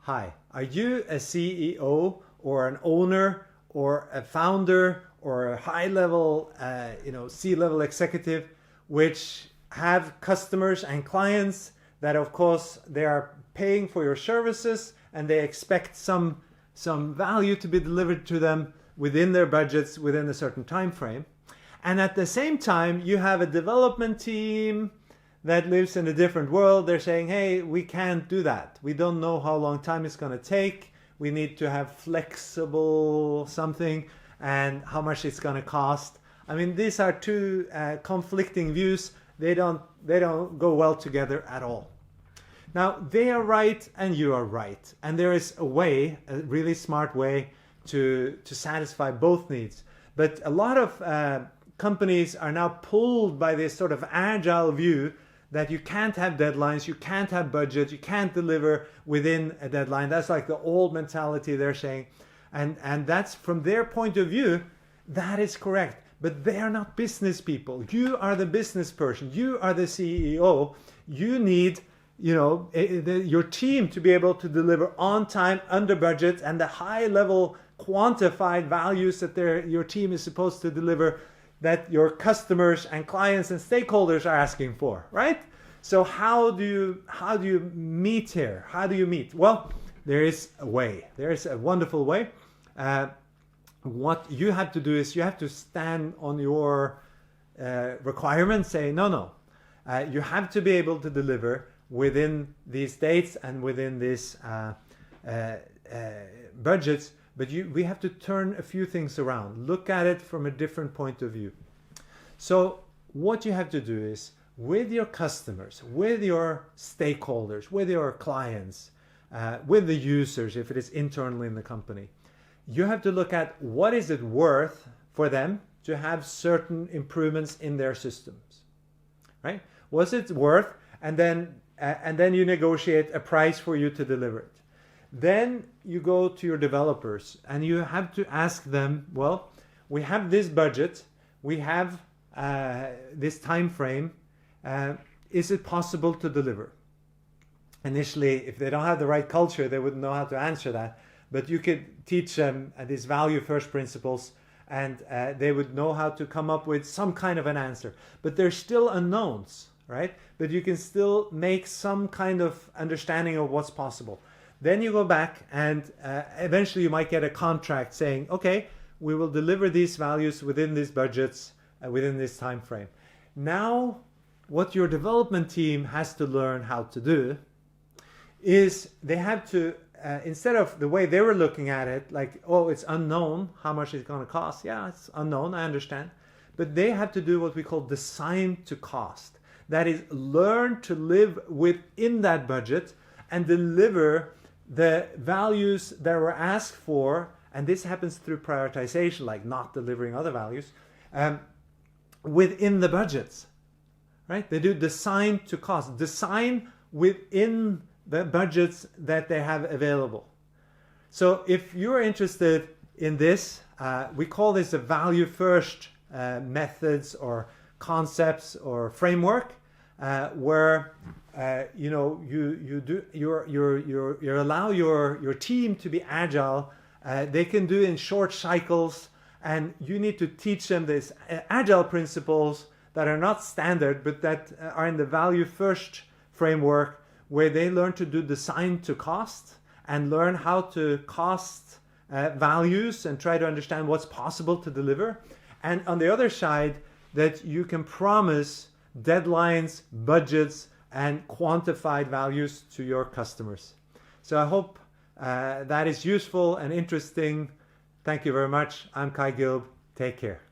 Hi, are you a CEO or an owner or a founder or a high-level, C-level executive, which have customers and clients that, of course, they are paying for your services and they expect some value to be delivered to them within their budgets within a certain time frame. And at the same time, you have a development team that lives in a different world. They're saying, hey, we can't do that. We don't know how long time it's going to take. We need to have flexible something and how much it's going to cost. I mean, these are two conflicting views. They don't go well together at all. Now, they are right and you are right. And there is a way, a really smart way to satisfy both needs. But a lot of companies are now pulled by this sort of agile view that you can't have deadlines, you can't have budget, you can't deliver within a deadline. That's like the old mentality they're saying. And that's from their point of view, that is correct. But they are not business people. You are the business person. You are the CEO. You need, your team to be able to deliver on time, under budget, and the high level quantified values that your team is supposed to deliver, that your customers and clients and stakeholders are asking for, right? So how do you meet here? How do you meet? Well, there is a way. There is a wonderful way. What you have to do is you have to stand on your requirements, say, no. You have to be able to deliver within these dates and within these budgets. But we have to turn a few things around, look at it from a different point of view. So what you have to do is, with your customers, with your stakeholders, with your clients, with the users, if it is internally in the company, you have to look at what is it worth for them to have certain improvements in their systems, right? What's it worth? And then you negotiate a price for you to deliver it. Then you go to your developers and you have to ask them, well, we have this budget, we have this time frame, is it possible to deliver? Initially, if they don't have the right culture, they wouldn't know how to answer that. But you could teach them these value first principles and they would know how to come up with some kind of an answer. But there's still unknowns, right? But you can still make some kind of understanding of what's possible. Then you go back and eventually you might get a contract saying, okay, we will deliver these values within these budgets, within this time frame. Now, what your development team has to learn how to do is they have to, instead of the way they were looking at it, like, oh, it's unknown how much it's going to cost. Yeah, it's unknown, I understand. But they have to do what we call design to cost. That is, learn to live within that budget and deliver the values that were asked for, and this happens through prioritization, like not delivering other values, within the budgets, right? They do design to cost, design within the budgets that they have available. So if you're interested in this, we call this a value first methods or concepts or framework, where you allow your team to be agile. They can do it in short cycles, and you need to teach them these agile principles that are not standard, but that are in the value first framework, where they learn to do design to cost and learn how to cost values and try to understand what's possible to deliver. And on the other side, that you can promise deadlines, budgets, and quantified values to your customers. So I hope that is useful and interesting. Thank you very much. I'm Kai Gilb. Take care.